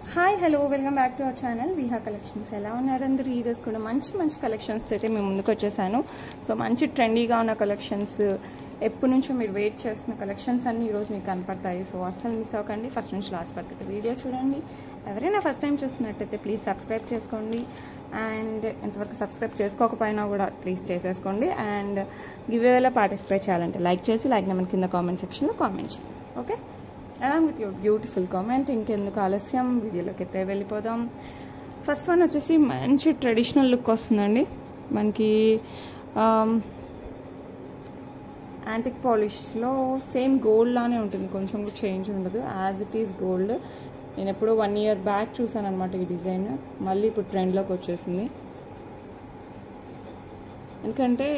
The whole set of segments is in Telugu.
Hi hello welcome back to our channel Viha collections. ఎలా ఉన్నారు అందరూ? ఈ రోజు కూడా మంచి మంచి కలెక్షన్స్తో అయితే మేము ముందుకు వచ్చేసాను. సో మంచి ట్రెండీగా ఉన్న కలెక్షన్స్, ఎప్పటి నుంచో మీరు వెయిట్ చేస్తున్న కలెక్షన్స్ అన్నీ ఈరోజు మీకు కనపడతాయి. సో అస్సలు మిస్ అవ్వకండి, ఫస్ట్ నుంచి లాస్ట్ వరకు వీడియో చూడండి. ఎవరైనా ఫస్ట్ టైం చూస్తున్నట్టయితే ప్లీజ్ సబ్స్క్రైబ్ చేసుకోండి. అండ్ ఎంతవరకు సబ్స్క్రైబ్ చేసుకోకపోయినా కూడా ప్లీజ్ చేసేసుకోండి. అండ్ గివ్వేలో పార్టిసిపేట్ చేయాలంటే లైక్ చేసి లైక్ నెంబర్ కింద కామెంట్ సెక్షన్లో కామెంట్ చేయండి. Okay, along with your beautiful comment. ఇంకెందుకు ఆలస్యం, వీడియోలోకి అయితే వెళ్ళిపోదాం. ఫస్ట్ వన్ వచ్చేసి మంచి ట్రెడిషనల్ లుక్ వస్తుందండి. మనకి యాంటిక్ పాలిష్లో సేమ్ గోల్డ్ లానే ఉంటుంది, కొంచెం కూడా చేంజ్ ఉండదు, యాజ్ ఇట్ ఈస్ గోల్డ్. నేను ఎప్పుడో 1 year బ్యాక్ చూసాను అనమాట ఈ డిజైన్, మళ్ళీ ఇప్పుడు ట్రెండ్లోకి వచ్చేసింది. ఎందుకంటే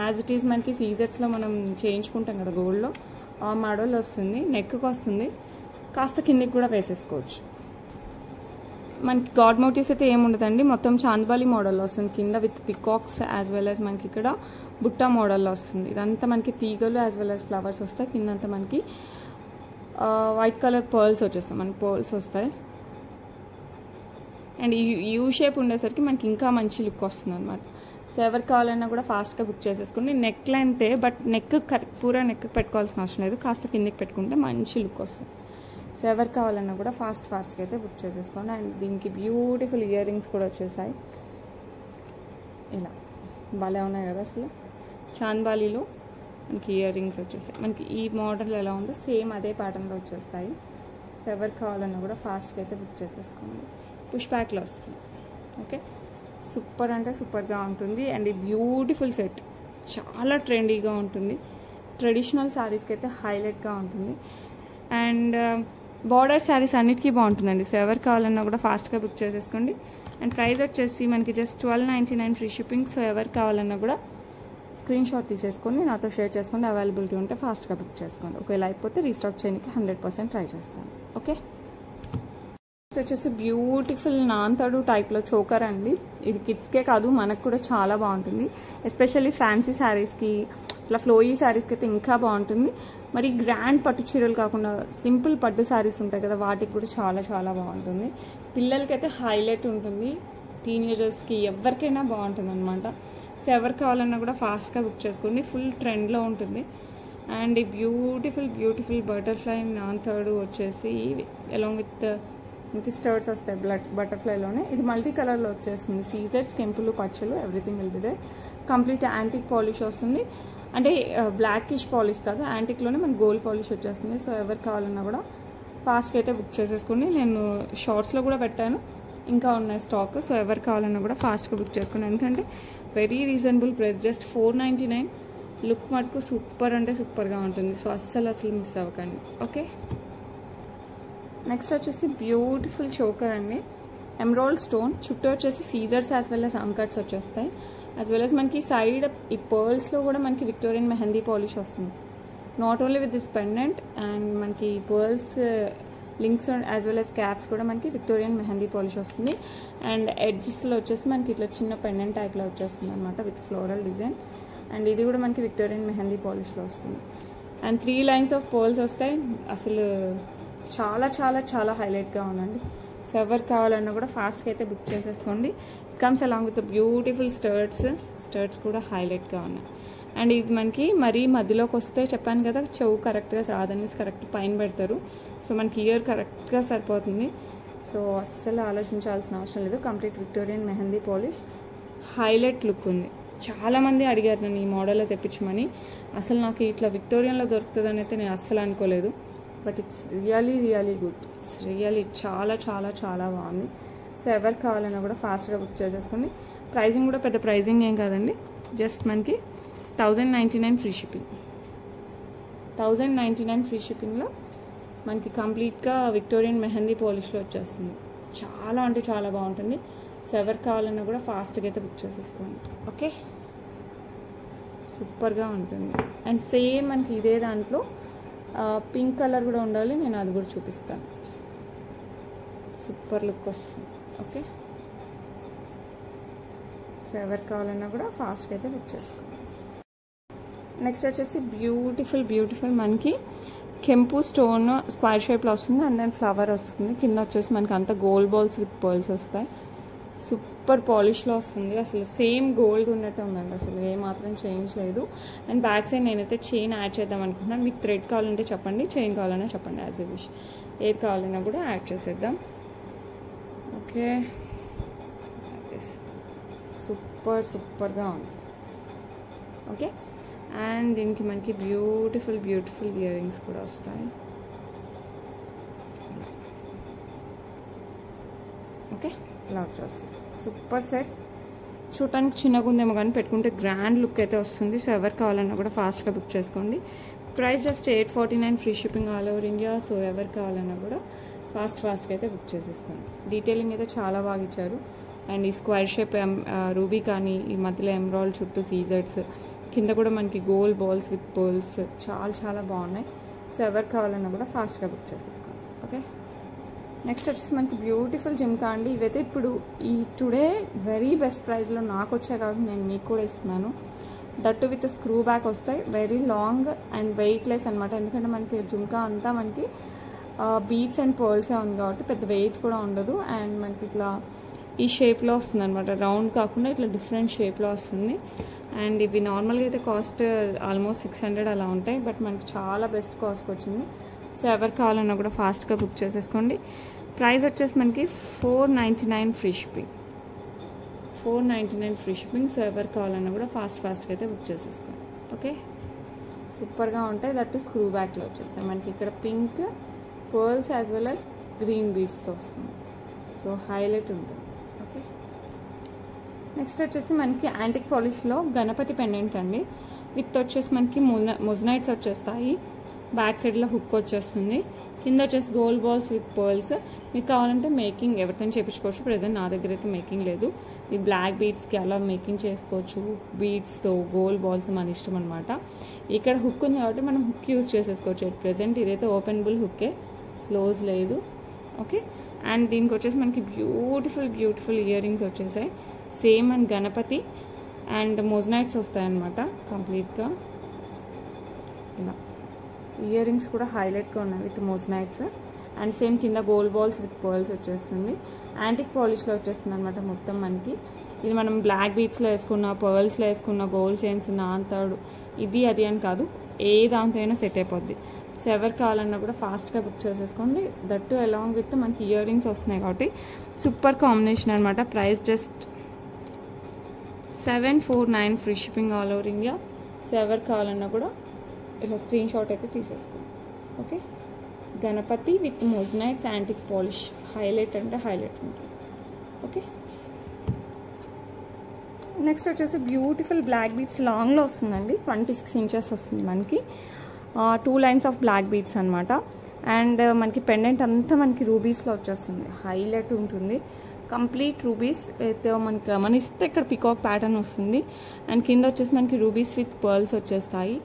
యాజ్ ఇట్ ఈస్ మనకి సీజర్స్లో మనం చేయించుకుంటాం కదా గోల్డ్లో, ఆ మోడల్ వస్తుంది. నెక్కి వస్తుంది, కాస్త కిందికి కూడా వేసేసుకోవచ్చు. మనకి గాడ్ మోటివ్స్ అయితే ఏముండదండి, మొత్తం చాంద్బాలి మోడల్లో వస్తుంది కింద, with peacocks as well as మనకి ఇక్కడ బుట్ట మోడల్లో వస్తుంది. ఇదంతా మనకి తీగలు యాజ్ వెల్ యాజ్ ఫ్లవర్స్ వస్తాయి. కిందంతా మనకి వైట్ కలర్ పర్ల్స్ వచ్చేస్తాయి, మనకి పర్ల్స్ వస్తాయి. అండ్ ఈ యూ షేప్ ఉండేసరికి మనకి ఇంకా మంచి లుక్ వస్తుంది అనమాట. సో ఎవరు కావాలన్నా కూడా ఫాస్ట్గా బుక్ చేసేసుకోండి. నెక్ లెంతే, బట్ నెక్ పూరా నెక్ పెట్టుకోవాల్సిన అవసరం లేదు, కాస్త కిందికి పెట్టుకుంటే మంచి లుక్ వస్తుంది. సో ఎవరు కావాలన్నా కూడా ఫాస్ట్గా అయితే బుక్ చేసేసుకోండి. అండ్ దీనికి బ్యూటిఫుల్ ఇయర్ రింగ్స్ కూడా వచ్చేసాయి, ఇలా భలే ఉన్నాయి కదా అసలు. చాంద్బాలీలో మనకి ఇయర్ రింగ్స్ వచ్చేసాయి. మనకి ఈ మోడల్ ఎలా ఉందో సేమ్ అదే ప్యాటర్న్లో వచ్చేస్తాయి. సో ఎవరు కావాలన్నా కూడా ఫాస్ట్గా అయితే బుక్ చేసేసుకోండి. పుష్ బ్యాక్లో వస్తుంది. ఓకే, సూపర్ అంటే సూపర్గా ఉంటుంది. అండ్ ఈ బ్యూటిఫుల్ సెట్ చాలా ట్రెండీగా ఉంటుంది, ట్రెడిషనల్ శారీస్కి అయితే హైలైట్గా ఉంటుంది. అండ్ బార్డర్ శారీస్ అన్నిటికీ బాగుంటుందండి. సో ఎవరు కావాలన్నా కూడా ఫాస్ట్గా బుక్ చేసేసుకోండి. అండ్ ప్రైస్ వచ్చేసి మనకి జస్ట్ 1299 ఫ్రీ షిప్పింగ్. సో ఎవరు కావాలన్నా కూడా స్క్రీన్ షాట్ తీసేసుకొని నాతో షేర్ చేసుకోండి. అవైలబిలిటీ ఉంటే ఫాస్ట్గా బుక్ చేసుకోండి. ఒకవేళ అయిపోతే రీస్టాక్ చేయడానికి 100% ట్రై చేస్తాను. ఓకే, వచ్చేసి బ్యూటిఫుల్ నాంతడు టైప్లో చోకర్ అండి. ఇది కిడ్స్కే కాదు మనకు కూడా చాలా బాగుంటుంది, ఎస్పెషల్లీ ఫ్యాన్సీ శారీస్కి, ఇట్లా ఫ్లోయీ శారీస్కి అయితే ఇంకా బాగుంటుంది. మరి గ్రాండ్ పట్టు చీరలు కాకుండా సింపుల్ పట్టు శారీస్ ఉంటాయి కదా, వాటికి కూడా చాలా చాలా బాగుంటుంది. పిల్లలకి అయితే హైలైట్ ఉంటుంది, టీనేజర్స్కి ఎవరికైనా బాగుంటుంది అనమాట. సో ఎవరు కావాలన్నా కూడా ఫాస్ట్గా బుక్ చేసుకోండి, ఫుల్ ట్రెండ్లో ఉంటుంది. అండ్ ఈ బ్యూటిఫుల్ బటర్ఫ్లై నాంతడు వచ్చేసి అలాంగ్ విత్ మనకి స్టర్ట్స్ వస్తాయి బటర్ఫ్లైలోనే. ఇది మల్టీ కలర్లో వచ్చేస్తుంది, సీజర్స్, కెంపులు, పచ్చలు, everything will be they. Complete antique polish వస్తుంది, అంటే బ్లాకిష్ పాలిష్ కాదు, యాంటిక్లోనే మనకి గోల్డ్ పాలిష్ వచ్చేస్తుంది. సో ఎవరు కావాలన్నా కూడా ఫాస్ట్గా అయితే బుక్ చేసేసుకోండి. నేను షార్ట్స్లో కూడా పెట్టాను, ఇంకా ఉన్నాయి స్టాక్. సో ఎవరు కావాలన్నా కూడా ఫాస్ట్గా బుక్ చేసుకోండి, ఎందుకంటే very reasonable price, just 499. Look మటుకు సూపర్ అంటే సూపర్గా ఉంటుంది. సో అస్సలు మిస్ అవ్వకండి. ఓకే, నెక్స్ట్ వచ్చేసి బ్యూటిఫుల్ చోకర్ అండి, ఎమరాల్డ్ స్టోన్ చుట్టూ వచ్చేసి సీజర్స్ యాజ్ వెల్ యాజ్ అంకట్స్ వచ్చేస్తాయి. యాజ్ వెల్ యాజ్ మనకి సైడ్ ఈ పర్ల్స్లో కూడా మనకి విక్టోరియన్ మెహందీ పాలిష్ వస్తుంది, not only with this pendant. And మనకి pearls links as well as caps కూడా మనకి విక్టోరియన్ మెహందీ పాలిష్ వస్తుంది. అండ్ ఎడ్జెస్లో వచ్చేసి మనకి ఇట్లా చిన్న పెండెంట్ టైప్లో వచ్చేస్తుంది అనమాట, విత్ ఫ్లోరల్ డిజైన్. అండ్ ఇది కూడా మనకి విక్టోరియన్ మెహందీ పాలిష్లో వస్తుంది. అండ్ 3 lines ఆఫ్ పర్ల్స్ వస్తాయి. అసలు చాలా చాలా చాలా హైలైట్గా ఉందండి. సో ఎవరు కావాలన్నా కూడా ఫాస్ట్గా అయితే బుక్ చేసేసుకోండి. కమ్స్ అలాంగ్ విత్ బ్యూటిఫుల్ స్టర్ట్స్ కూడా హైలైట్గా ఉన్నాయి. అండ్ ఇది మనకి మరీ మధ్యలోకి వస్తే చెప్పాను కదా, చెవు కరెక్ట్గా రాదని కరెక్ట్ పైన పెడతారు. సో మనకి ఇయర్ కరెక్ట్గా సరిపోతుంది. సో అస్సలు ఆలోచించాల్సిన అవసరం లేదు. Complete Victorian mehndi polish, highlight look ఉంది. చాలామంది అడిగారు నన్ను ఈ మోడల్లో తెప్పించమని. అసలు నాకు ఇట్లా విక్టోరియన్లో దొరుకుతుందని అయితే నేను అస్సలు అనుకోలేదు. But it's really good, it's really చాలా చాలా చాలా బాగుంది. సో ఎవరు కావాలన్నా కూడా ఫాస్ట్గా బుక్ చేసేసుకోండి. ప్రైజింగ్ కూడా పెద్ద ప్రైజింగ్ ఏం కాదండి, జస్ట్ మనకి 1099 ఫ్రీ షిప్పింగ్. 1099 ఫ్రీ షిప్పింగ్లో మనకి కంప్లీట్గా విక్టోరియన్ మెహందీ పాలిష్లో వచ్చేస్తుంది. చాలా అంటే చాలా బాగుంటుంది. సో ఎవరు కావాలన్నా కూడా ఫాస్ట్గా అయితే బుక్ చేసేసుకోండి. ఓకే, సూపర్గా ఉంటుంది. అండ్ సేమ్ మనకి ఇదే దాంట్లో పింక్ కలర్ కూడా ఉండాలి, నేను అది కూడా చూపిస్తాను. సూపర్ లుక్ వస్తుంది. ఓకే, సో ఎవరు కావాలన్నా కూడా ఫాస్ట్గా అయితే బుక్ చేసుకోండి. నెక్స్ట్ వచ్చేసి బ్యూటిఫుల్ మనకి కెంపు స్టోన్ స్క్వేర్ షేప్లో వస్తుంది అండ్ దెన్ ఫ్లవర్ వస్తుంది. కింద వచ్చేసి మనకి అంతా గోల్డ్ బాల్స్ విత్ పర్ల్స్ వస్తాయి. సూపర్ పాలిష్లో వస్తుంది. అసలు సేమ్ గోల్డ్ ఉన్నట్టు ఉందండి, అసలు ఏమాత్రం చేంజ్ లేదు. అండ్ బ్యాక్ సైడ్ నేనైతే చైన్ యాడ్ చేద్దాం అనుకుంటున్నాను. మీకు థ్రెడ్ కావాలంటే చెప్పండి, చైన్ కావాలన్నా చెప్పండి, యాజ్ ఎ విష్. ఏది కావాలన్నా కూడా యాడ్ చేసేద్దాం. ఓకే, సూపర్గా ఉంది. ఓకే, అండ్ దీనికి మనకి బ్యూటిఫుల్ ఇయర్ రింగ్స్ కూడా వస్తాయి. ఓకే, ఇలా వచ్చేస్తుంది. Super set. చూడటానికి చిన్నగా ఉందేమో కానీ పెట్టుకుంటే గ్రాండ్ లుక్ అయితే వస్తుంది. సో ఎవరు కావాలన్నా కూడా ఫాస్ట్గా బుక్ చేసుకోండి. Price just 849, free shipping all over India. So ఎవరు కావాలన్నా కూడా ఫాస్ట్గా అయితే బుక్ చేసేసుకోండి. డీటెయిలింగ్ అయితే చాలా బాగా ఇచ్చారు. అండ్ ఈ స్క్వేర్ షేప్ రూబీ కానీ ఈ మధ్యలో ఎమరాల్డ్ చుట్టూ సీజర్స్, కింద కూడా మనకి గోల్డ్ బాల్స్ విత్ పర్ల్స్ చాలా బాగున్నాయి. సో ఎవరు కావాలన్నా కూడా ఫాస్ట్గా బుక్ చేసేసుకోండి. ఓకే, నెక్స్ట్ వచ్చేసి మనకి బ్యూటిఫుల్ జిమ్కా అండి. ఇవైతే ఇప్పుడు ఈ టుడే వెరీ బెస్ట్ ప్రైస్లో నాకు వచ్చాయి కాబట్టి నేను మీకు కూడా ఇస్తున్నాను. దట్టు విత్ స్క్రూ బ్యాక్ వస్తాయి. వెరీ లాంగ్ అండ్ వెయిట్లెస్ అనమాట. ఎందుకంటే మనకి జిమ్కా అంతా మనకి బీడ్స్ అండ్ పర్ల్సే ఉంది కాబట్టి పెద్ద వెయిట్ కూడా ఉండదు. అండ్ మనకి ఇట్లా ఈ షేప్లో వస్తుంది అనమాట, రౌండ్ కాకుండా ఇట్లా డిఫరెంట్ షేప్లో వస్తుంది. అండ్ ఇవి నార్మల్గా అయితే కాస్ట్ ఆల్మోస్ట్ 600 అలా ఉంటాయి, బట్ మనకి చాలా బెస్ట్ కాస్ట్కి వచ్చింది. సో ఎవరు కావాలన్నా కూడా ఫాస్ట్గా బుక్ చేసేసుకోండి. ప్రైస్ వచ్చేసి మనకి 499 free shipping. 499 free shipping. So ఎవరు కావాలన్నా కూడా ఫాస్ట్గా అయితే బుక్ చేసేసుకోండి. ఓకే, సూపర్గా ఉంటాయి. దట్టు స్క్రూ బ్యాక్లో వచ్చేస్తాయి. మనకి ఇక్కడ pink pearls as well as green బీడ్స్తో వస్తుంది. సో హైలైట్ ఉంటుంది. ఓకే, నెక్స్ట్ వచ్చేసి మనకి యాంటిక్ పాలిష్లో గణపతి పెండెంట్ అండి. విత్ వచ్చేసి మనకి మొజనైట్స్ వచ్చేస్తాయి. బ్యాక్ సైడ్లో హుక్ వచ్చేస్తుంది. కింద వచ్చేసి గోల్డ్ బాల్స్ విత్ పర్ల్స్. మీకు కావాలంటే మేకింగ్ ఎవరితో చేయించుకోవచ్చు. ప్రెజెంట్ నా దగ్గర అయితే మేకింగ్ లేదు. ఈ బ్లాక్ బీడ్స్కి అలా మేకింగ్ చేసుకోవచ్చు. బీడ్స్తో గోల్డ్ బాల్స్ మన ఇష్టం అనమాట. ఇక్కడ హుక్ ఉంది కాబట్టి మనం హుక్ యూజ్ చేసేసుకోవచ్చు. ప్రెజెంట్ ఇదైతే ఓపెనబుల్ హుక్కే, క్లోజ్ లేదు. ఓకే, అండ్ దీనికి వచ్చేసి మనకి బ్యూటిఫుల్ ఇయర్ రింగ్స్ వచ్చేసాయి. Same and Ganapati and moissanites వస్తాయన్నమాట కంప్లీట్గా. ఇలా ఇయర్ రింగ్స్ కూడా హైలైట్గా ఉన్నాయి విత్ మొజనైట్స్. అండ్ సేమ్ కింద గోల్డ్ బాల్స్ విత్ పర్ల్స్ వచ్చేస్తుంది. యాంటిక్ పాలిష్లో వచ్చేస్తుంది అనమాట మొత్తం మనకి. ఇది మనం బ్లాక్ బీడ్స్లో వేసుకున్న, పర్ల్స్లో వేసుకున్న, గోల్డ్ చైన్స్, నాంతాడు, ఇది అది అని కాదు, ఏ దాంతో అయినా సెట్ అయిపోద్ది. సో ఎవరు కావాలన్నా కూడా ఫాస్ట్గా బుక్ చేసేసుకోండి. దట్టు అలాంగ్ విత్ మనకి ఇయర్ రింగ్స్ వస్తున్నాయి కాబట్టి సూపర్ కాంబినేషన్ అనమాట. Price just 749 free shipping all over India. So ఎవరు కావాలన్నా కూడా ఇలా స్క్రీన్ షాట్ అయితే తీసేసుకోండి. Okay, Ganapati with moissanites antique polish highlight అంటే హైలైట్ ఉంటుంది. ఓకే, నెక్స్ట్ వచ్చేసి బ్యూటిఫుల్ బ్లాక్ బీడ్స్ లాంగ్లో వస్తుందండి. 26 ఇంచెస్ వస్తుంది మనకి. 2 లైన్స్ ఆఫ్ బ్లాక్ బీడ్స్ అనమాట. అండ్ మనకి పెండెంట్ అంతా మనకి రూబీస్లో వచ్చేస్తుంది. హైలైట్ ఉంటుంది. కంప్లీట్ రూబీస్ అయితే మనకి గమనిస్తే ఇక్కడ పికాక్ ప్యాటర్న్ వస్తుంది. అండ్ కింద వచ్చేసి మనకి రూబీస్ విత్ పర్ల్స్ వచ్చేస్తాయి.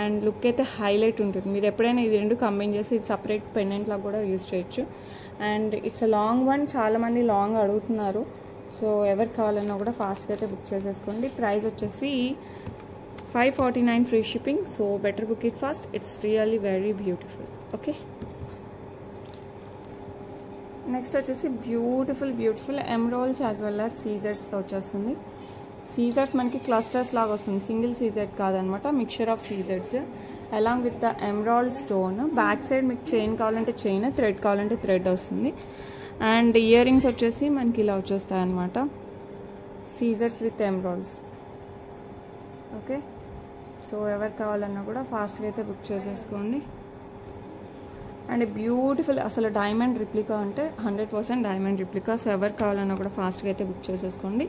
అండ్ లుక్ అయితే హైలైట్ ఉంటుంది. మీరు ఎప్పుడైనా ఇది రెండు కంబైన్ చేసి ఇది సపరేట్ పెండెంట్ లాగా కూడా యూజ్ చేయొచ్చు. And it's a long one, చాలామంది లాంగ్ అడుగుతున్నారు. సో ఎవరు కావాలన్నా కూడా ఫాస్ట్గా అయితే బుక్ చేసేసుకోండి. ప్రైస్ వచ్చేసి 549 free shipping. So better book it fast. It's really very beautiful. Okay, next వచ్చేసి beautiful emeralds as well as సీజర్స్తో వచ్చేస్తుంది. సీజర్స్ మనకి క్లస్టర్స్ లాగా వస్తుంది, సింగిల్ సీజర్ కాదనమాట, మిక్చర్ ఆఫ్ సీజర్స్ along with the emerald stone. Back side మీకు చైన్ కావాలంటే చైన్, థ్రెడ్ కావాలంటే థ్రెడ్ వస్తుంది. అండ్ ఇయర్ రింగ్స్ వచ్చేసి మనకి ఇలా వచ్చేస్తాయి అనమాట, సీజర్స్ విత్ ఎమరాల్డ్స్. ఓకే, సో ఎవరు కావాలన్నా కూడా ఫాస్ట్గా అయితే బుక్ చేసేసుకోండి. అండ్ బ్యూటిఫుల్ అసలు డైమండ్ రిప్లికా అంటే 100% డైమండ్ రిప్లికా. సో ఎవరు కావాలన్నా కూడా ఫాస్ట్గా అయితే బుక్ చేసేసుకోండి.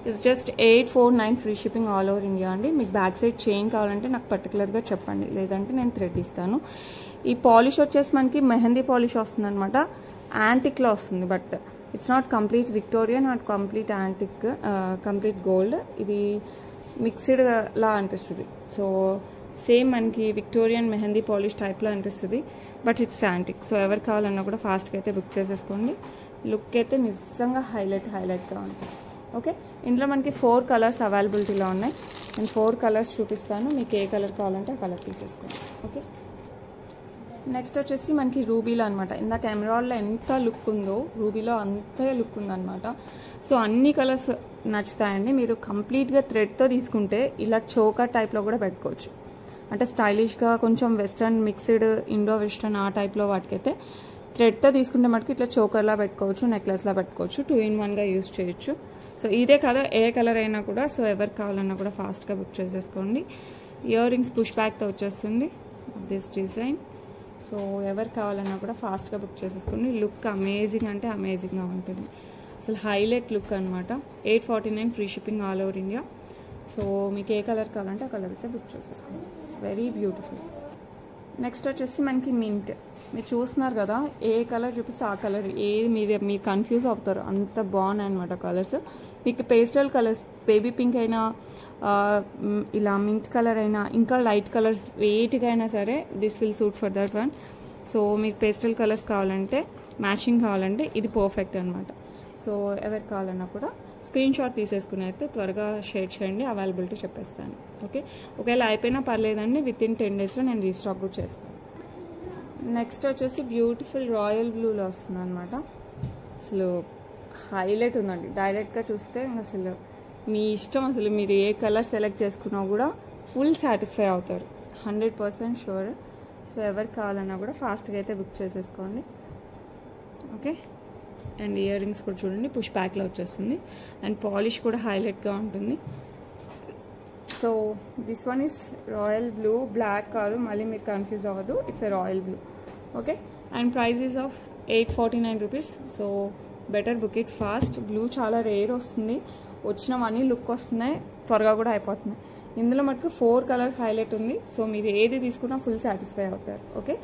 It's just 849 free shipping all over India అండి. మీకు బ్యాక్ సైడ్ చైన్ కావాలంటే నాకు పర్టికులర్గా చెప్పండి, లేదంటే నేను థ్రెడ్ ఇస్తాను. ఈ పాలిష్ వచ్చేసి మనకి మెహందీ పాలిష్ వస్తుంది అనమాట. యాంటిక్లో వస్తుంది, but it's not complete Victoria, not complete antique, complete gold. ఇది మిక్స్డ్ లా అనిపిస్తుంది. సో సేమ్ మనకి విక్టోరియన్ మెహందీ పాలిష్ టైప్లో అనిపిస్తుంది, బట్ ఇట్స్ యాంటిక్. సో ఎవరు కావాలన్నా కూడా ఫాస్ట్గా అయితే బుక్ చేసేసుకోండి. లుక్ అయితే నిజంగా హైలైట్గా ఉంటుంది. ఓకే, ఇందులో మనకి 4 కలర్స్ అవైలబిలిటీలో ఉన్నాయి. నేను 4 కలర్స్ చూపిస్తాను, మీకు ఏ కలర్ కావాలంటే ఆ కలర్ తీసేసుకోండి. ఓకే, నెక్స్ట్ వచ్చేసి మనకి రూబీలో అనమాట. ఇందాక ఎమరాల్డ్లో ఎంత లుక్ ఉందో రూబీలో అంతే లుక్ ఉందన్నమాట. సో అన్ని కలర్స్ నచ్చుతాయండి. మీరు కంప్లీట్గా థ్రెడ్తో తీసుకుంటే ఇలా చోకర్ టైప్లో కూడా పెట్టుకోవచ్చు. అంటే స్టైలిష్గా కొంచెం వెస్ట్రన్ మిక్స్డ్ ఇండో వెస్ట్రన్ ఆ టైప్లో వాటికైతే థ్రెడ్తో తీసుకుంటే మటుకు ఇట్లా చోకర్లా పెట్టుకోవచ్చు, నెక్లెస్లా పెట్టుకోవచ్చు, 2-in-1గా యూజ్ చేయొచ్చు. సో ఇదే కదా ఏ కలర్ అయినా కూడా. సో ఎవరికి కావాలన్నా కూడా ఫాస్ట్గా బుక్ చేసేసుకోండి. ఇయర్ రింగ్స్ పుష్ బ్యాక్తో వచ్చేస్తుంది దిస్ డిజైన్. సో ఎవరికి కావాలన్నా కూడా ఫాస్ట్గా బుక్ చేసేసుకోండి. లుక్ అమేజింగ్ అంటే అమేజింగ్గా ఉంటుంది. అసలు హైలైట్ లుక్ అనమాట. 849 free shipping all over India. So మీకు ఏ కలర్ కావాలంటే ఆ కలర్ అయితే బుక్ చేసేసుకోండి. It's very beautiful. నెక్స్ట్ వచ్చేసి మనకి మింట్. మీరు చూస్తున్నారు కదా, ఏ కలర్ చూపిస్తే ఆ కలర్ ఏది మీరు కన్ఫ్యూజ్ అవుతారు, అంత బాగున్నాయి అనమాట కలర్స్. మీకు పేస్టల్ కలర్స్ బేబీ పింక్ అయినా ఇలా మింట్ కలర్ అయినా ఇంకా లైట్ కలర్స్ వేటికైనా సరే this will suit for that one. So మీకు పేస్టల్ కలర్స్ కావాలంటే మ్యాచింగ్ కావాలంటే ఇది పర్ఫెక్ట్ అనమాట. సో ఎవరికి కావాలన్నా కూడా స్క్రీన్ షాట్ తీసేసుకుని అయితే త్వరగా షేర్ చేయండి, అవైలబిలిటీ చెప్పేస్తాను. ఓకే, ఒకవేళ అయిపోయినా పర్లేదండి, వితిన్ 10 daysలో నేను రీస్టాక్ కూడా చేస్తాను. నెక్స్ట్ వచ్చేసి బ్యూటిఫుల్ రాయల్ బ్లూలో వస్తుంది అనమాట. అసలు హైలైట్ ఉందండి. డైరెక్ట్గా చూస్తే అసలు మీ ఇష్టం, అసలు మీరు ఏ కలర్ సెలెక్ట్ చేసుకున్నా కూడా ఫుల్ సాటిస్ఫై అవుతారు, 100% షూర్. సో ఎవరికి కావాలన్నా కూడా ఫాస్ట్గా అయితే బుక్ చేసేసుకోండి. ఓకే, అండ్ ఇయర్ రింగ్స్ కూడా చూడండి పుష్ బ్యాక్లో వచ్చేస్తుంది. అండ్ పాలిష్ కూడా హైలైట్గా ఉంటుంది. So this one is royal blue, black కాదు, మళ్ళీ మీరు కన్ఫ్యూజ్ అవ్వదు, it's a royal blue. Okay, and price is of 849 rupees. So better book it fast. Blue చాలా రేర్ వస్తుంది, వచ్చినవన్నీ లుక్ వస్తున్నాయి, త్వరగా కూడా అయిపోతున్నాయి. ఇందులో మటుకు 4 కలర్స్ హైలైట్ ఉంది. సో మీరు ఏది తీసుకున్నా ఫుల్ సాటిస్ఫై అవుతారు. ఓకే,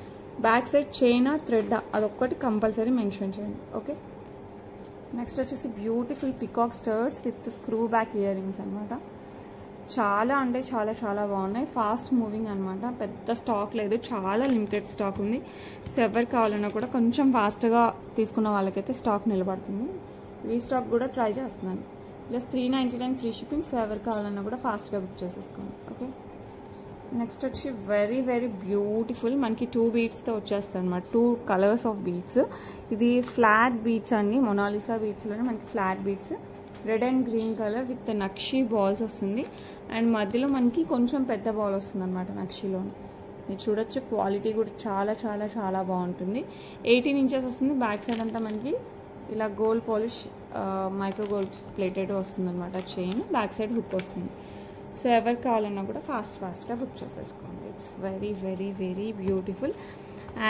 బ్యాక్ సైడ్ చైనా థ్రెడ్ అదొక్కటి కంపల్సరీ మెన్షన్ చేయండి. ఓకే, నెక్స్ట్ వచ్చేసి beautiful peacock studs with screw back ear rings అనమాట. చాలా అంటే చాలా చాలా బాగున్నాయి, ఫాస్ట్ మూవింగ్ అనమాట. పెద్ద స్టాక్ లేదు, చాలా లిమిటెడ్ స్టాక్ ఉంది. సో ఎవరికి కావాలన్నా కూడా కొంచెం ఫాస్ట్గా తీసుకున్న వాళ్ళకైతే స్టాక్ నిలబడుతుంది. రీస్టాక్ కూడా ట్రై చేస్తున్నాను. Plus 399 free shipping. సో ఎవరికి కావాలన్నా కూడా ఫాస్ట్గా బుక్ చేసేసుకోండి. ఓకే, నెక్స్ట్ వచ్చి వెరీ వెరీ బ్యూటిఫుల్ మనకి 2 బీడ్స్తో వచ్చేస్తుంది అనమాట. 2 కలర్స్ ఆఫ్ బీడ్స్. ఇది ఫ్లాట్ బీడ్స్ అండి, మొనాలిసా బీడ్స్లోనే మనకి flat beads. Red and green colour with nakshi balls వస్తుంది. అండ్ మధ్యలో మనకి కొంచెం పెద్ద బాల్ వస్తుంది అనమాట నక్షిలోని. మీరు చూడొచ్చు, క్వాలిటీ కూడా చాలా చాలా చాలా బాగుంటుంది. 18 inches వస్తుంది. బ్యాక్ సైడ్ అంతా మనకి ఇలా gold polish micro gold plated వస్తుంది అనమాట. చైన్ బ్యాక్ సైడ్ హుక్ వస్తుంది. సో ఎవరికి కావాలన్నా కూడా ఫాస్ట్గా బుక్ చేసేసుకోండి. It's very very very beautiful.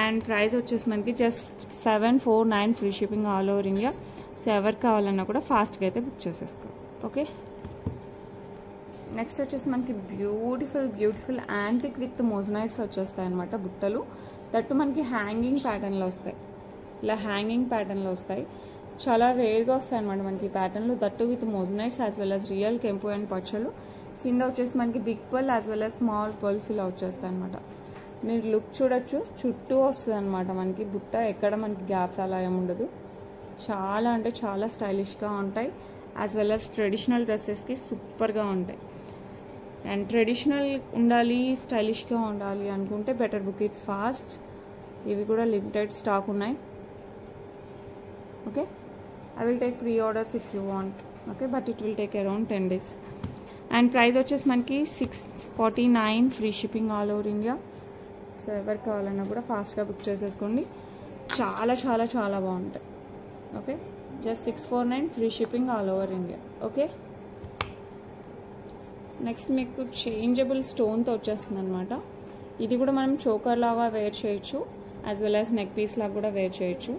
And price వచ్చేసి మనకి just 749 free shipping all over India. So ఎవరికి కావాలన్నా కూడా ఫాస్ట్గా అయితే బుక్ చేసేసుకోండి. ఓకే, నెక్స్ట్ వచ్చేసి మనకి బ్యూటిఫుల్ బ్యూటిఫుల్ యాంటిక్ విత్ మోజనైట్స్ వచ్చేస్తాయి అనమాట. బుట్టలు దట్టు మనకి హ్యాంగింగ్ ప్యాటర్న్లో వస్తాయి, ఇలా హ్యాంగింగ్ ప్యాటర్న్లో వస్తాయి. చాలా రేర్గా వస్తాయి అనమాట మనకి ప్యాటర్న్లు, that with moissanites as well as real కెంపు అండ్ పచ్చలు. కింద వచ్చేసి మనకి big pearl as well as small pearls ఇలా వచ్చేస్తాయి అనమాట. మీరు లుక్ చూడొచ్చు, చుట్టూ వస్తుంది అనమాట మనకి బుట్ట, ఎక్కడ మనకి గ్యాప్స్ అలా ఏముండదు. చాలా అంటే చాలా స్టైలిష్గా ఉంటాయి. యాజ్ వెల్ యాజ్ ట్రెడిషనల్ డ్రెస్సెస్కి సూపర్గా ఉంటాయి. అండ్ ట్రెడిషనల్ ఉండాలి, స్టైలిష్గా ఉండాలి అనుకుంటే బెటర్ బుక్ ఇట్ ఫాస్ట్. ఇవి కూడా లిమిటెడ్ స్టాక్ ఉన్నాయి. Okay, I will take pre orders if you want. Okay, but it will take around 10 days. And price వచ్చేసి మనకి 649 free shipping all over India. So ఎవరికి కావాలన్నా కూడా ఫాస్ట్గా బుక్ చేసేసుకోండి. చాలా చాలా చాలా బాగుంటాయి. Okay, just 649 free shipping all over India. Okay, next మీకు చేంజబుల్ స్టోన్తో వచ్చేస్తుంది అనమాట. ఇది కూడా మనం చోకర్ లాగా వేర్ చేయొచ్చు, as well as neck piece లాగా కూడా వేర్ చేయొచ్చు.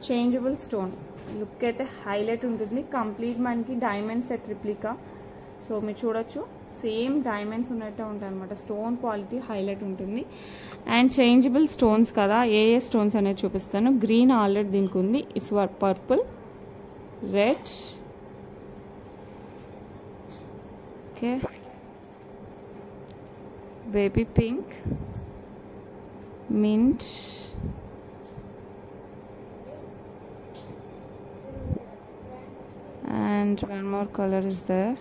చేంజబుల్ స్టోన్ లుక్ అయితే హైలైట్ ఉంటుంది. కంప్లీట్ మనకి డైమండ్ సెట్ రిప్లికా. సో మీరు చూడొచ్చు, సేమ్ డైమండ్స్ ఉన్నట్టే ఉంటాయి అనమాట. స్టోన్ క్వాలిటీ హైలైట్ ఉంటుంది. అండ్ చేంజబుల్ స్టోన్స్ కదా, ఏ స్టోన్స్ అనేది చూపిస్తాను. గ్రీన్ ఆల్రెడీ దీనికి ఉంది, it's purple, red, okay, baby pink, mint, and one more color is there.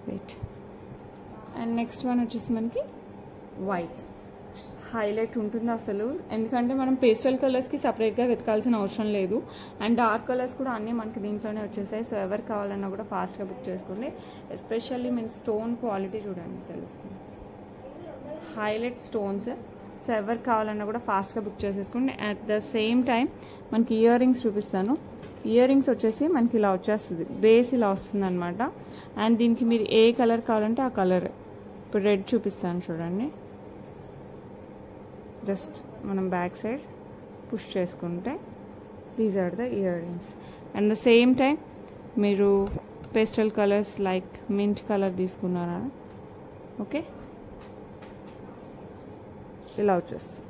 Wait, and next one వచ్చేసి మనకి వైట్. హైలైట్ ఉంటుంది అసలు. ఎందుకంటే మనం పేస్టల్ కలర్స్కి సపరేట్గా వెతకాల్సిన అవసరం లేదు. అండ్ డార్క్ కలర్స్ కూడా అన్నీ మనకి దీంట్లోనే వచ్చేసాయి. సో ఎవరు కావాలన్నా కూడా ఫాస్ట్గా బుక్ చేసుకోండి. ఎస్పెషల్లీ మన స్టోన్ క్వాలిటీ చూడండి, తెలుస్తుంది. Highlight stones. సో ఎవరు కావాలన్నా కూడా ఫాస్ట్గా బుక్ చేసేసుకోండి. అట్ ద సేమ్ టైం మనకి ఇయర్ రింగ్స్ చూపిస్తాను. ఇయర్ రింగ్స్ వచ్చేసి మనకి ఇలా వచ్చేస్తుంది, బేస్ ఇలా వస్తుంది అనమాట. అండ్ దీనికి మీరు ఏ కలర్ కావాలంటే ఆ కలర్. ఇప్పుడు రెడ్ చూపిస్తాను చూడండి. జస్ట్ మనం బ్యాక్ సైడ్ పుష్ చేసుకుంటే these are the ear rings. And the same time మీరు pastel colours like mint colour తీసుకున్నారా, ఓకే, ఇలా వచ్చేస్తుంది.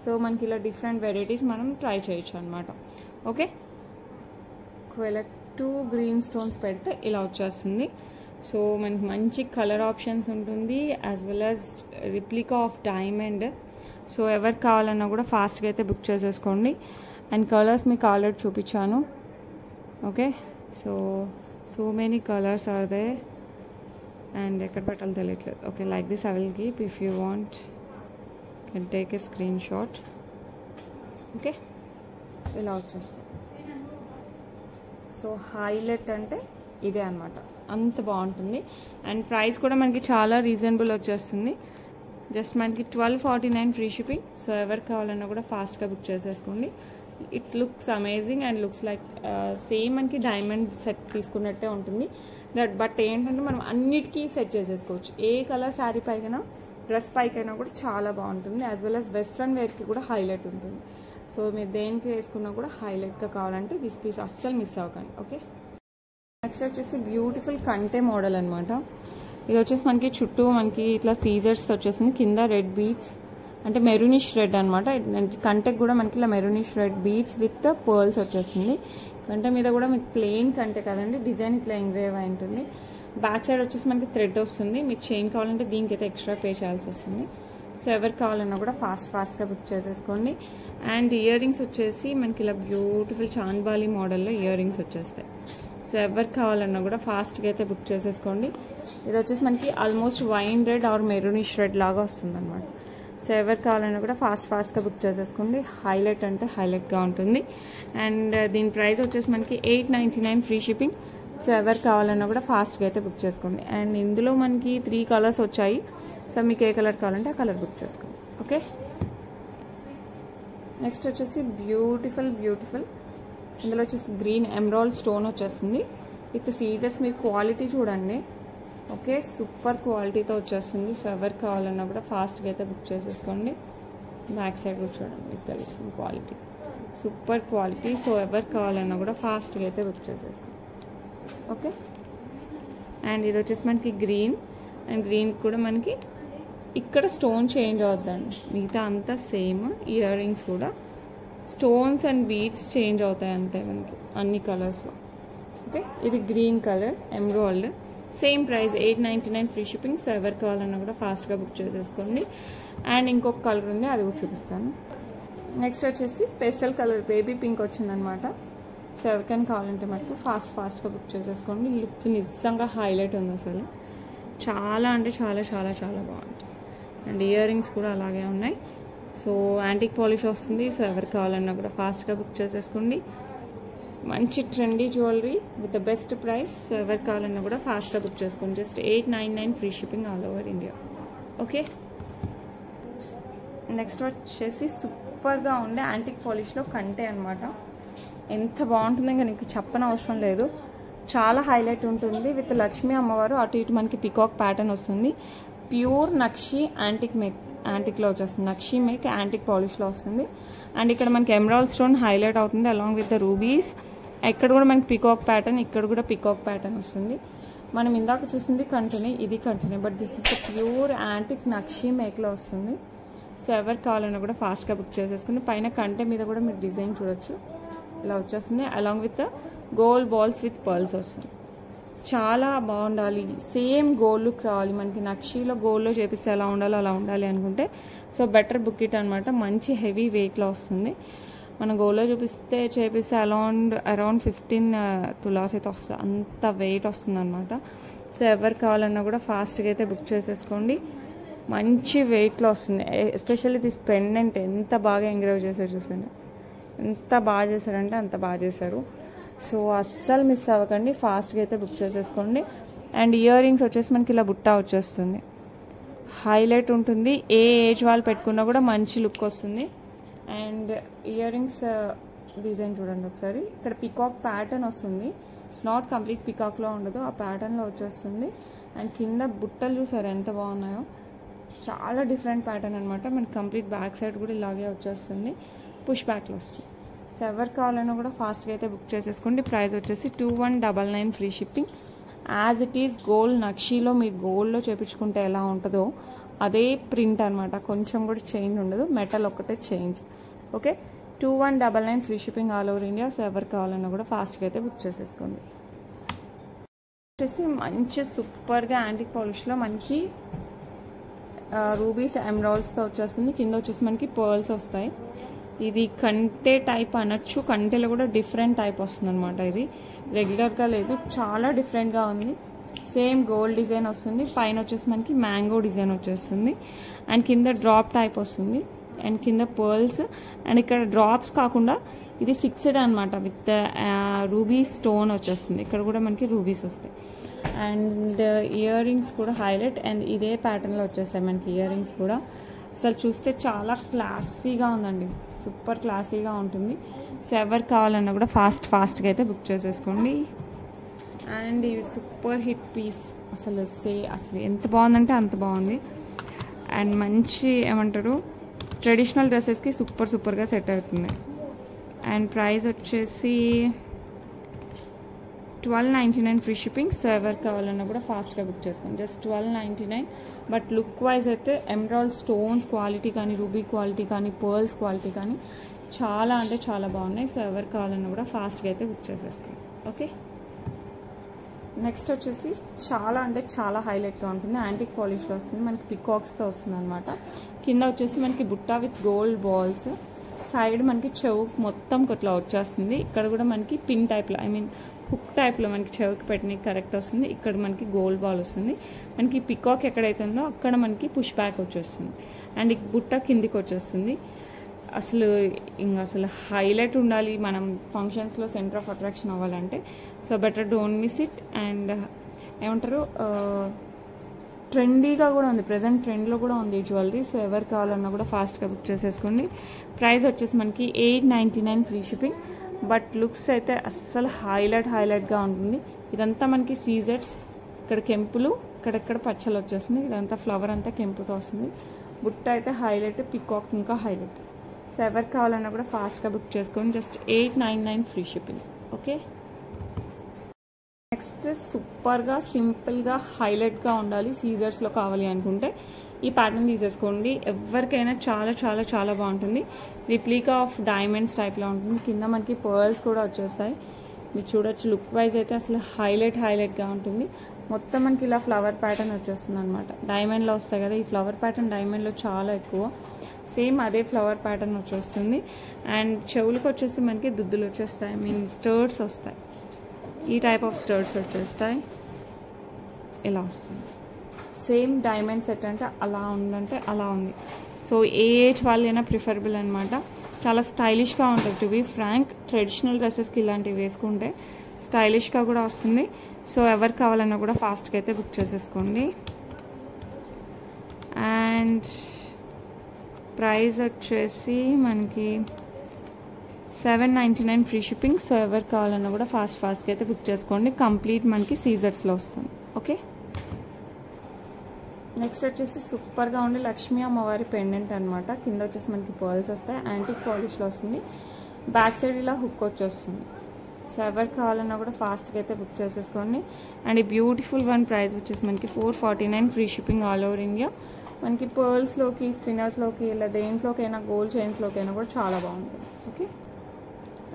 సో మనకి ఇలా డిఫరెంట్ వెరైటీస్ మనం ట్రై చేయొచ్చు అనమాట. ఓకే, ఒకవేళ 2 గ్రీన్ స్టోన్స్ పెడితే ఇలా వచ్చేస్తుంది. సో మనకి మంచి కలర్ ఆప్షన్స్ ఉంటుంది, as well as replica of diamond. So ఎవరు కావాలన్నా కూడా ఫాస్ట్గా అయితే బుక్ చేసేసుకోండి. అండ్ కలర్స్ మీకు ఆల్రెడీ చూపించాను. Okay, so many colours are they. And ఎక్కడ పెట్టాలో తెలియట్లేదు. Okay, like this I will keep. If you want can take a screenshot. Okay, ఇలా వచ్చేస్తుంది. సో హైలైట్ అంటే ఇదే అనమాట, అంత బాగుంటుంది. అండ్ ప్రైస్ కూడా మనకి చాలా రీజనబుల్ వచ్చేస్తుంది. జస్ట్ మనకి 1249 ఫ్రీ షిప్పింగ్. సో ఎవరు కావాలన్నా కూడా ఫాస్ట్గా బుక్ చేసేసుకోండి. It looks amazing and looks like same మనకి డైమండ్ సెట్ తీసుకున్నట్టే ఉంటుంది. బట్ ఏంటంటే మనం అన్నిటికీ సెట్ చేసేసుకోవచ్చు. ఏ కలర్ శారీ పైకైనా డ్రెస్ పైకైనా కూడా చాలా బాగుంటుంది. యాజ్ వెల్ యాజ్ వెస్ట్రన్ వేర్కి కూడా హైలైట్ ఉంటుంది. సో మీరు దేనికి వేసుకున్నా కూడా హైలైట్గా కావాలంటే దిస్ పీస్ అస్సలు మిస్ అవ్వకండి. ఓకే, నెక్స్ట్ వచ్చేసి బ్యూటిఫుల్ కంటే మోడల్ అనమాట. ఇది వచ్చేసి మనకి చుట్టూ మనకి ఇట్లా సీజర్స్ వచ్చేసింది, కింద రెడ్ బీడ్స్ అంటే మెరూనిష్ రెడ్ అనమాట. కంటెకి కూడా మనకి ఇలా maroonish red beads with pearls వచ్చేస్తుంది. కంటె మీద కూడా మీకు ప్లెయిన్ కంటె కదండి, డిజైన్ ఇట్లా ఎంగ్రేవ్ అయి ఉంటుంది. బ్యాక్ సైడ్ వచ్చేసి మనకి థ్రెడ్ వస్తుంది. మీకు చైన్ కావాలంటే దీనికైతే ఎక్స్ట్రా పే చేయాల్సి వస్తుంది. సో ఎవరు కావాలన్నా కూడా ఫాస్ట్గా బుక్ చేసేసుకోండి. అండ్ ఇయర్ రింగ్స్ వచ్చేసి మనకి ఇలా బ్యూటిఫుల్ చాంద్బాలి మోడల్లో ఇయర్ రింగ్స్ వచ్చేస్తాయి. సో ఎవరు కావాలన్నా కూడా ఫాస్ట్గా అయితే బుక్ చేసేసుకోండి. ఇది వచ్చేసి మనకి almost wine red or maroonish red లాగా వస్తుంది అనమాట. సో ఎవరు కావాలన్నా కూడా ఫాస్ట్గా బుక్ చేసేసుకోండి. హైలైట్ అంటే హైలైట్గా ఉంటుంది. అండ్ దీని ప్రైస్ వచ్చేసి మనకి 899 ఫ్రీ షిప్పింగ్. సో ఎవరు కావాలన్నా కూడా ఫాస్ట్గా అయితే బుక్ చేసుకోండి. అండ్ ఇందులో మనకి 3 కలర్స్ వచ్చాయి. సో మీకు ఏ కలర్ కావాలంటే ఆ కలర్ బుక్ చేసుకోండి. ఓకే, నెక్స్ట్ వచ్చేసి బ్యూటిఫుల్ ఇందులో వచ్చేసి గ్రీన్ ఎమరాల్డ్ స్టోన్ వచ్చేస్తుంది విత్ సీజర్స్. మీరు క్వాలిటీ చూడండి. ఓకే, సూపర్ క్వాలిటీతో వచ్చేస్తుంది. సో ఎవరు కావాలన్నా కూడా ఫాస్ట్గా అయితే బుక్ చేసేసుకోండి. బ్యాక్ సైడ్ కూడా చూడండి, మీకు తెలుస్తుంది క్వాలిటీ, సూపర్ క్వాలిటీ. సో ఎవరు కావాలన్నా కూడా ఫాస్ట్గా అయితే బుక్ చేసేసుకోండి. ఓకే, అండ్ ఇది వచ్చేసి మనకి గ్రీన్. అండ్ గ్రీన్ కూడా మనకి ఇక్కడ స్టోన్ చేంజ్ అవుద్దండి, మిగతా అంతా సేమ్. ఇయర్ రింగ్స్ కూడా స్టోన్స్ అండ్ బీడ్స్ చేంజ్ అవుతాయి అంతే మనకి అన్ని కలర్స్లో. ఓకే, ఇది green colour emerald, same price 899 free shipping. So ఎవరు కావాలన్నా కూడా ఫాస్ట్గా బుక్ చేసేసుకోండి. అండ్ ఇంకొక కలర్ ఉంది, అది కూడా చూపిస్తాను. నెక్స్ట్ వచ్చేసి పేస్టల్ కలర్ బేబీ పింక్ వచ్చిందనమాట. సో ఎవరికైనా కావాలంటే మనకు ఫాస్ట్గా బుక్ చేసేసుకోండి. లుక్ నిజంగా హైలైట్ ఉంది అసలు, చాలా అంటే చాలా బాగుంటుంది. అండ్ ఇయర్ రింగ్స్ కూడా అలాగే ఉన్నాయి. సో యాంటిక్ పాలిష్ వస్తుంది. సో ఎవరు కావాలన్నా కూడా ఫాస్ట్గా బుక్ చేసేసుకోండి. మంచి trendy jewellery with the best price. So ఎవరు కావాలన్నా కూడా ఫాస్ట్గా బుక్ చేసుకోండి. Just 899 free shipping all over India. Okay, next వచ్చేసి సూపర్గా ఉండే యాంటిక్ పాలిష్లో కంటే అనమాట. ఎంత బాగుంటుంది ఇంకా నీకు చెప్పని అవసరం లేదు. చాలా హైలైట్ ఉంటుంది. విత్ లక్ష్మీ అమ్మవారు అటు ఇటు మనకి పికాక్ ప్యాటర్న్ వస్తుంది. ప్యూర్ నక్షి యాంటిక్లో వచ్చేస్తుంది. నక్షి మేక్ యాంటిక్ పాలిష్లో వస్తుంది. అండ్ ఇక్కడ మనకి ఎమరాల్డ్ స్టోన్ హైలైట్ అవుతుంది అలాంగ్ విత్ ద రూబీస్. ఇక్కడ కూడా మనకి పికాక్ ప్యాటర్న్, ఇక్కడ కూడా పికాక్ ప్యాటర్న్ వస్తుంది. మనం ఇందాక చూసింది కంటిన్యూ, ఇది continue, but this is pure antique nakshi మేక్లో వస్తుంది. సో ఎవరు కావాలన్నా కూడా ఫాస్ట్గా బుక్ చేసేసుకుని పైన కంటె మీద కూడా మీరు డిజైన్ చూడొచ్చు, ఇలా వచ్చేస్తుంది. Along with gold balls with pearls వస్తుంది. చాలా బాగుండాలి, సేమ్ గోల్డ్ లుక్ రావాలి మనకి. నక్షీలో గోల్డ్లో చేపిస్తే ఎలా ఉండాలో అలా ఉండాలి అనుకుంటే సో బెటర్ బుక్ ఇట్ అనమాట. మంచి హెవీ వెయిట్లో వస్తుంది. మనం గోల్డ్లో చేపిస్తే అరౌండ్ 15 తులాస్ అయితే వస్తుంది, అంత వెయిట్ వస్తుంది అనమాట. సో ఎవరు కావాలన్నా కూడా ఫాస్ట్గా అయితే బుక్ చేసేసుకోండి. మంచి వెయిట్లో వస్తుంది. ఎస్పెషల్లీ దిస్ పెండెంట్ ఎంత బాగా ఎంగ్రేవ్ చేశారు చూసండి, ఎంత బాగా చేశారంటే అంత బాగా చేశారు. సో అస్సలు మిస్ అవ్వకండి, ఫాస్ట్గా అయితే బుక్ చేసేసుకోండి. అండ్ ఇయర్ రింగ్స్ వచ్చేసి మనకి ఇలా బుట్ట వచ్చేస్తుంది, హైలైట్ ఉంటుంది. ఏ ఏజ్ వాళ్ళు పెట్టుకున్నా కూడా మంచి లుక్ వస్తుంది. అండ్ ఇయర్ రింగ్స్ డిజైన్ చూడండి ఒకసారి, ఇక్కడ పికాక్ ప్యాటర్న్ వస్తుంది. ఇట్స్ నాట్ కంప్లీట్ పికాక్లో ఉండదు, ఆ ప్యాటర్న్లో వచ్చేస్తుంది. అండ్ కింద బుట్టలు చూసారు ఎంత బాగున్నాయో, చాలా డిఫరెంట్ ప్యాటర్న్ అనమాట. మనకి కంప్లీట్ బ్యాక్ సైడ్ కూడా ఇలాగే వచ్చేస్తుంది, పుష్ బ్యాక్లో వస్తుంది. సో ఎవరు కావాలన్నా కూడా ఫాస్ట్గా అయితే బుక్ చేసేసుకోండి. ప్రైస్ వచ్చేసి 2199 free shipping. As it is gold నక్షీలో మీరు గోల్డ్లో చేయించుకుంటే ఎలా ఉంటుందో అదే ప్రింట్ అనమాట, కొంచెం కూడా చేంజ్ ఉండదు, మెటల్ ఒక్కటే change. Okay, 2199 free shipping all over India. So ఎవరు కావాలన్నా కూడా ఫాస్ట్గా అయితే బుక్ చేసేసుకోండి. వచ్చేసి మంచి సూపర్గా యాంటిక్ పాలిష్లో మనకి రూబీస్ ఎమరాల్డ్స్తో వచ్చేస్తుంది. కింద వచ్చేసి మనకి పర్ల్స్ వస్తాయి. ఇది కంటే టైప్ అనొచ్చు, కంటెలో కూడా డిఫరెంట్ టైప్ వస్తుంది అనమాట. ఇది రెగ్యులర్గా లేదు, చాలా డిఫరెంట్గా ఉంది. సేమ్ గోల్డ్ డిజైన్ వస్తుంది, పైన వచ్చేసి మనకి మ్యాంగో డిజైన్ వచ్చేస్తుంది. అండ్ కింద డ్రాప్ టైప్ వస్తుంది, అండ్ కింద పర్ల్స్. అండ్ ఇక్కడ డ్రాప్స్ కాకుండా ఇది ఫిక్స్డ్ అనమాట, విత్ రూబీ స్టోన్ వచ్చేస్తుంది. ఇక్కడ కూడా మనకి రూబీస్ వస్తాయి. అండ్ ఇయర్ రింగ్స్ కూడా హైలైట్, అండ్ ఇదే ప్యాటర్న్లో వచ్చేస్తాయి మనకి ఇయర్ రింగ్స్ కూడా. అసలు చూస్తే చాలా క్లాసీగా ఉందండి, సూపర్ క్లాసీగా ఉంటుంది. సో ఎవరు కావాలన్నా కూడా ఫాస్ట్గా అయితే బుక్ చేసేసుకోండి. అండ్ ఇవి సూపర్ హిట్ పీస్, అసలు ఎంత బాగుందంటే అంత బాగుంది. అండ్ మంచి ఏమంటారు ట్రెడిషనల్ డ్రెస్సెస్కి సూపర్గా సెట్ అవుతుంది. అండ్ ప్రైస్ వచ్చేసి 1299 ఫ్రీ షిప్పింగ్. సో ఎవరు కావాలన్నా కూడా ఫాస్ట్గా బుక్ చేసుకోండి, జస్ట్ 1299. బట్ లుక్ వైజ్ అయితే ఎమరాల్డ్ స్టోన్స్ క్వాలిటీ కానీ, రూబీ క్వాలిటీ కానీ, పర్ల్స్ క్వాలిటీ కానీ చాలా అంటే చాలా బాగున్నాయి. సో ఎవరు కావాలన్నా కూడా ఫాస్ట్గా అయితే బుక్ చేసేసుకోండి. ఓకే, నెక్స్ట్ వచ్చేసి చాలా అంటే చాలా హైలైట్గా ఉంటుంది, యాంటిక్ పాలిష్లో వస్తుంది, మనకి పికాక్స్తో వస్తుంది అనమాట. కింద వచ్చేసి మనకి బుట్ట విత్ గోల్డ్ బాల్స్, సైడ్ మనకి చెవుకు మొత్తం ఇట్లా వచ్చేస్తుంది. ఇక్కడ కూడా మనకి పిన్ టైప్లో, హుక్ టైప్లో మనకి చెవుకి పెట్టిన కరెక్ట్ వస్తుంది. ఇక్కడ మనకి గోల్డ్ బాల్ వస్తుంది. మనకి పికాక్ ఎక్కడైతే ఉందో అక్కడ మనకి పుష్ బ్యాక్ వచ్చేస్తుంది. అండ్ ఈ బుట్ట కిందికి వచ్చేస్తుంది. అసలు హైలైట్ ఉండాలి మనం ఫంక్షన్స్లో సెంటర్ ఆఫ్ అట్రాక్షన్ అవ్వాలంటే. So better don't miss it. And ఏమంటారు ట్రెండీగా కూడా ఉంది, ప్రజెంట్ ట్రెండ్లో కూడా ఉంది ఈ జ్యువెలరీ. సో ఎవరు కావాలన్నా కూడా ఫాస్ట్గా బుక్ చేసేసుకోండి. ప్రైస్ వచ్చేసి మనకి 899 ఫ్రీ షిప్పింగ్. బట్ లుక్స్ అయితే అస్సలు హైలైట్గా ఉంటుంది. ఇదంతా మనకి సీజెట్స్, ఇక్కడ కెంపులు, ఇక్కడెక్కడ పచ్చలు వచ్చేస్తుంది. ఇదంతా ఫ్లవర్ అంతా కెంపుతో వస్తుంది. బుట్ట అయితే హైలైట్, పికాక్ ఇంకా హైలైట్. సో ఎవరు కావాలన్నా కూడా ఫాస్ట్గా బుక్ చేసుకోండి, just 899 free shipping. Okay, next సూపర్గా సింపుల్గా హైలైట్గా ఉండాలి, సీజర్స్లో కావాలి అనుకుంటే ఈ ప్యాటర్న్ తీసేసుకోండి. ఎవరికైనా చాలా చాలా చాలా బాగుంటుంది. రిప్లికా ఆఫ్ డైమండ్స్ టైప్లో ఉంటుంది. కింద మనకి పర్ల్స్ కూడా వచ్చేస్తాయి, మీరు చూడొచ్చు. లుక్ వైజ్ అయితే అసలు హైలైట్గా ఉంటుంది. మొత్తం మనకి ఇలా ఫ్లవర్ ప్యాటర్న్ వచ్చేస్తుంది అనమాట. డైమండ్లో వస్తాయి కదా, ఈ ఫ్లవర్ ప్యాటర్న్ డైమండ్లో చాలా ఎక్కువ. సేమ్ అదే ఫ్లవర్ ప్యాటర్న్ వచ్చేస్తుంది. అండ్ చెవులకు వచ్చేసి మనకి దుద్దులు వచ్చేస్తాయి, స్టర్డ్స్ వస్తాయి. ఈ టైప్ ఆఫ్ స్టర్డ్స్ వచ్చేస్తాయి, ఇలా వస్తుంది. సేమ్ డైమండ్ సెట్ అంటే అలా ఉందంటే అలా ఉంది. సో ఏ ఏజ్ వాళ్ళైనా ప్రిఫరబుల్ అనమాట. చాలా స్టైలిష్గా ఉంటుంది. టు బీ ఫ్రాంక్, ట్రెడిషనల్ డ్రెస్సెస్కి ఇలాంటివి వేసుకుంటే స్టైలిష్గా కూడా వస్తుంది. సో ఎవరు కావాలన్నా కూడా ఫాస్ట్గా అయితే బుక్ చేసేసుకోండి. అండ్ ప్రైస్ వచ్చేసి మనకి 799 ఫ్రీ షిప్పింగ్. సో ఎవరు కావాలన్నా కూడా ఫాస్ట్గా అయితే బుక్ చేసుకోండి. కంప్లీట్ మనకి సీజర్స్లో వస్తుంది. ఓకే, నెక్స్ట్ వచ్చేసి సూపర్గా ఉండే లక్ష్మీ అమ్మవారి పెండెంట్ అనమాట. కింద వచ్చేసి మనకి పర్ల్స్ వస్తాయి, యాంటిక్ పాలిష్లో వస్తుంది. బ్యాక్ సైడ్ ఇలా హుక్ వచ్చేస్తుంది. సో ఎవరు కావాలన్నా కూడా ఫాస్ట్గా అయితే బుక్ చేసేసుకోండి. అండ్ ఈ బ్యూటిఫుల్ వన్ ప్రైస్ వచ్చేసి మనకి 449 free shipping all over India. మనకి పర్ల్స్లోకి, స్పిన్నర్స్లోకి, ఇలా దేంట్లోకైనా, గోల్డ్ చైన్స్లోకైనా కూడా చాలా బాగుంటుంది. ఓకే,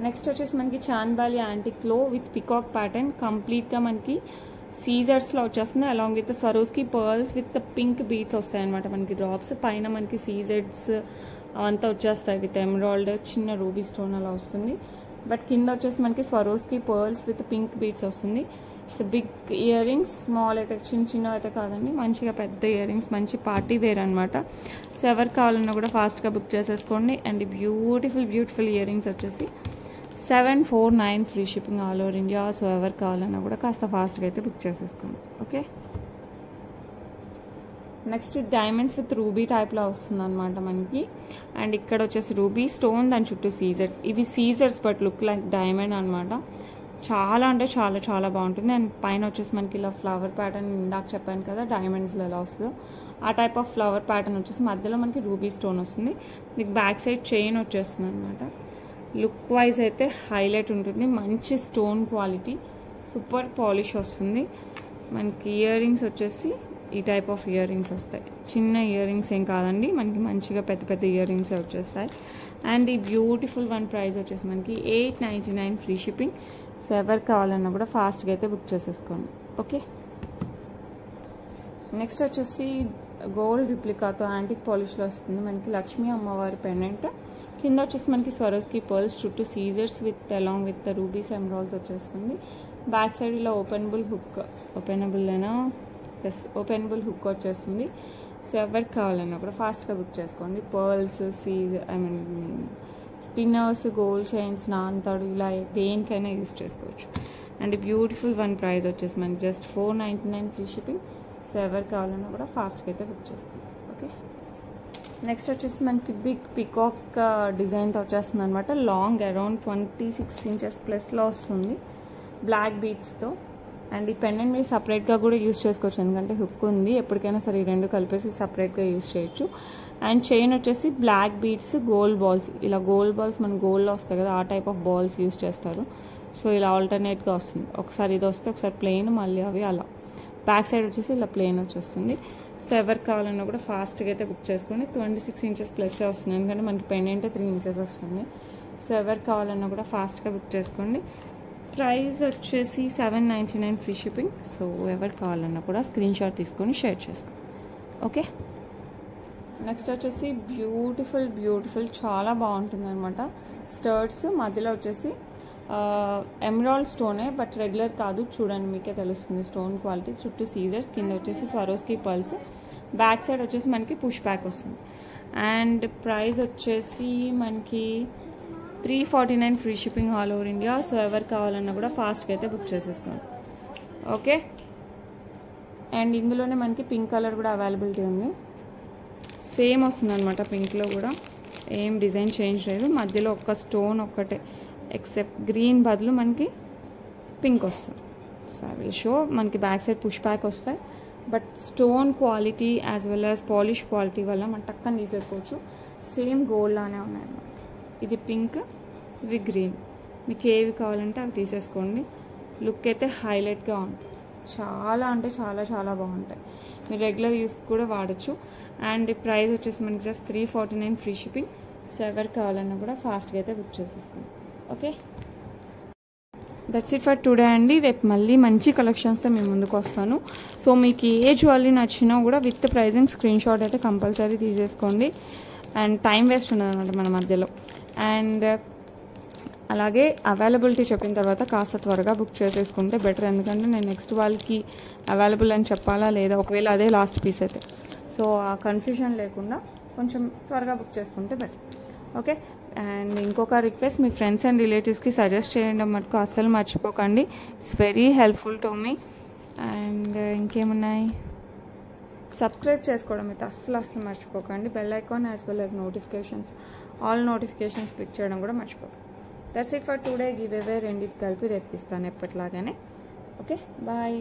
నెక్స్ట్ వచ్చేసి మనకి చాంద్బాలి యాంటిక్లో విత్ పికాక్ ప్యాటర్న్, కంప్లీట్గా మనకి సీజర్స్లో వచ్చేస్తుంది. Along with Swarovski pearls with pink beads వస్తాయి అనమాట. మనకి డ్రాప్స్ పైన మనకి సీజెడ్స్ అవంతా వచ్చేస్తాయి విత్ ఎమరాల్డ్, చిన్న రూబీ స్టోన్ అలా వస్తుంది. బట్ కింద వచ్చేసి మనకి Swarovski pearls with pink beads వస్తుంది. It's big ear rings, small అయితే చిన్న అయితే కాదండి, మంచిగా పెద్ద ఇయర్ రింగ్స్, మంచి పార్టీ వేర్ అనమాట. సో ఎవరు కావాలన్నా కూడా ఫాస్ట్గా బుక్ చేసేసుకోండి. అండ్ బ్యూటిఫుల్ ఇయర్ రింగ్స్ వచ్చేసి 749 free shipping all over India. So ఎవరు కావాలన్నా కూడా కాస్త ఫాస్ట్గా అయితే బుక్ చేసేసుకోండి. Okay, next diamonds with ruby టైప్లో వస్తుంది అనమాట మనకి. అండ్ ఇక్కడ వచ్చేసి రూబీ స్టోన్, దాని చుట్టూ సీజర్స్. ఇవి సీజర్స్ బట్ లుక్ లైక్ డైమండ్ అనమాట. చాలా అంటే చాలా బాగుంటుంది. అండ్ పైన వచ్చేసి మనకి ఇలా ఫ్లవర్ ప్యాటర్న్, ఇందాక చెప్పాను కదా డైమండ్స్లో ఎలా వస్తుందో ఆ టైప్ ఆఫ్ ఫ్లవర్ ప్యాటర్న్ వచ్చేసి మధ్యలో మనకి రూబీ స్టోన్ వస్తుంది. మీకు బ్యాక్ సైడ్ చైన్ వచ్చేస్తుంది అనమాట. లుక్ వైజ్ అయితే హైలైట్ ఉంటుంది. మంచి స్టోన్ క్వాలిటీ, సూపర్ పాలిష్ వస్తుంది. మనకి ఇయర్ రింగ్స్ వచ్చేసి ఈ టైప్ ఆఫ్ ఇయర్ రింగ్స్ వస్తాయి. చిన్న ఇయర్ రింగ్స్ ఏం కాదండి, మనకి మంచిగా పెద్ద ఇయర్ రింగ్స్ వచ్చేస్తాయి. అండ్ ఈ బ్యూటిఫుల్ వన్ ప్రైస్ వచ్చేసి మనకి 899 ఫ్రీ షిప్పింగ్. సో ఎవరు కావాలన్నా కూడా ఫాస్ట్గా అయితే బుక్ చేసేసుకోండి. ఓకే, నెక్స్ట్ వచ్చేసి గోల్డ్ రిప్లికాతో యాంటిక్ పాలిష్లో వస్తుంది మనకి లక్ష్మీ అమ్మవారి పెండెంట్. కింద వచ్చేసి మనకి స్వరోస్కి పర్ల్స్, చుట్టూ సీజర్స్ with along with rubies emeralds వచ్చేస్తుంది. బ్యాక్ సైడ్ ఇలా ఓపెనబుల్ హుక్ వచ్చేస్తుంది. సో ఎవరికి కావాలన్నా కూడా ఫాస్ట్గా బుక్ చేసుకోండి. పర్ల్స్, స్పిన్నర్స్, గోల్డ్ చైన్స్, నాంతాడు ఇలా దేనికైనా యూజ్ చేసుకోవచ్చు. అండ్ బ్యూటిఫుల్ వన్ ప్రైస్ వచ్చేసి మనకి జస్ట్ 499 ఫ్రీ షిప్పింగ్. సో ఎవరు కావాలన్నా కూడా ఫాస్ట్గా అయితే బుక్ చేసుకోండి. ఓకే, నెక్స్ట్ వచ్చేసి మనకి బిగ్ పికాక్ డిజైన్తో వచ్చేస్తుంది అనమాట. లాంగ్ అరౌండ్ 26 ఇంచెస్ ప్లస్లో వస్తుంది, బ్లాక్ బీడ్స్తో. అండ్ ఈ పెండెంట్ మీరు సపరేట్గా కూడా యూజ్ చేసుకోవచ్చు, ఎందుకంటే హుక్ ఉంది. ఎప్పటికైనా సరే ఈ రెండు కలిపేసి సపరేట్గా యూజ్ చేయొచ్చు. అండ్ చైన్ వచ్చేసి బ్లాక్ బీడ్స్, గోల్డ్ బాల్స్, ఇలా గోల్డ్ బాల్స్ మన గోల్డ్లో వస్తాయి కదా ఆ టైప్ ఆఫ్ బాల్స్ యూజ్ చేస్తారు. సో ఇలా ఆల్టర్నేట్గా వస్తుంది, ఒకసారి ఇది వస్తే ఒకసారి ప్లెయిన్, మళ్ళీ అవి అలా. బ్యాక్ సైడ్ వచ్చేసి ఇలా ప్లెయిన్ వచ్చేస్తుంది. సో ఎవరికి కావాలన్నా కూడా ఫాస్ట్గా అయితే బుక్ చేసుకొని 26 ఇంచెస్ ప్లస్ వస్తుంది, ఎందుకంటే మనకి పెండెంట్ 3 ఇంచెస్ వస్తుంది. సో ఎవరికి కావాలన్నా కూడా ఫాస్ట్గా బుక్ చేసుకోండి. ప్రైస్ వచ్చేసి 799 ఫ్రీ షిప్పింగ్. సో ఎవరు కావాలన్నా కూడా స్క్రీన్ షాట్ తీసుకొని షేర్ చేసుకోండి. ఓకే, నెక్స్ట్ వచ్చేసి బ్యూటిఫుల్ చాలా బాగుంటుంది అనమాట. స్టర్ట్స్ మధ్యలో వచ్చేసి ఎమరాల్డ్ స్టోనే, బట్ రెగ్యులర్ కాదు, చూడండి మీకే తెలుస్తుంది స్టోన్ క్వాలిటీ. చుట్టూ సీజర్స్, కింద వచ్చేసి స్వరోస్కి పర్ల్స్. బ్యాక్ సైడ్ వచ్చేసి మనకి పుష్ బ్యాక్ వస్తుంది. అండ్ ప్రైస్ వచ్చేసి మనకి 349 free shipping all over India. So ఎవరు కావాలన్నా కూడా ఫాస్ట్గా అయితే బుక్ చేసేసుకోండి. ఓకే, అండ్ ఇందులోనే మనకి పింక్ కలర్ కూడా అవైలబిలిటీ ఉంది. సేమ్ వస్తుంది అనమాట, పింక్లో కూడా ఏం డిజైన్ చేంజ్ లేదు. మధ్యలో ఒక్క స్టోన్ ఒక్కటే, ఎక్సెప్ట్ గ్రీన్ బదులు మనకి పింక్ వస్తుంది. So I will show. మనకి బ్యాక్ సైడ్ పుష్ బ్యాక్ వస్తాయి, but stone quality as well as polish quality వల్ల మనం టక్కన తీసేసుకోవచ్చు. సేమ్ గోల్డ్ లానే ఉన్నాయన్నమాట. ఇది పింక్, ఇవి గ్రీన్. మీకు ఏవి కావాలంటే అవి తీసేసుకోండి. లుక్ అయితే హైలైట్గా ఉంటుంది, చాలా అంటే చాలా బాగుంటాయి. మీరు రెగ్యులర్ యూస్ కూడా వాడచ్చు. అండ్ ప్రైస్ వచ్చేసి మనకి జస్ట్ 349 ఫ్రీ షిప్పింగ్. సో ఎవరు కావాలన్నా కూడా ఫాస్ట్గా అయితే బుక్ చేసేసుకోండి. Okay, that's it for today అండి. రేపు మళ్ళీ మంచి కలెక్షన్స్తో మేము ముందుకు వస్తాను. సో మీకు ఏ జ్యువెలరీ నచ్చినా కూడా విత్ ప్రైజింగ్ స్క్రీన్ షాట్ అయితే కంపల్సరీ తీసేసుకోండి. అండ్ టైం వేస్ట్ ఉండదు అనమాట మన మధ్యలో. అండ్ అలాగే అవైలబిలిటీ చెప్పిన తర్వాత కాస్త త్వరగా బుక్ చేసేసుకుంటే బెటర్, ఎందుకంటే నేను నెక్స్ట్ వాళ్ళకి అవైలబుల్ అని చెప్పాలా లేదా, ఒకవేళ అదే లాస్ట్ పీస్ అయితే. సో ఆ కన్ఫ్యూజన్ లేకుండా కొంచెం త్వరగా బుక్ చేసుకుంటే బెటర్. ఓకే, అండ్ ఇంకొక రిక్వెస్ట్, మీ ఫ్రెండ్స్ అండ్ రిలేటివ్స్కి సజెస్ట్ చేయడం మటుకు అస్సలు మర్చిపోకండి. It's very helpful to me. And ఇంకేమున్నాయి, సబ్స్క్రైబ్ చేసుకోవడం అయితే అస్సలు మర్చిపోకండి. Bell icon as well as notifications, all notifications click చేయడం కూడా మర్చిపోకండి. That's it for today. Give away రెండింటి కలిపి రేపు తీస్తాను ఎప్పటిలాగానే. Okay, bye.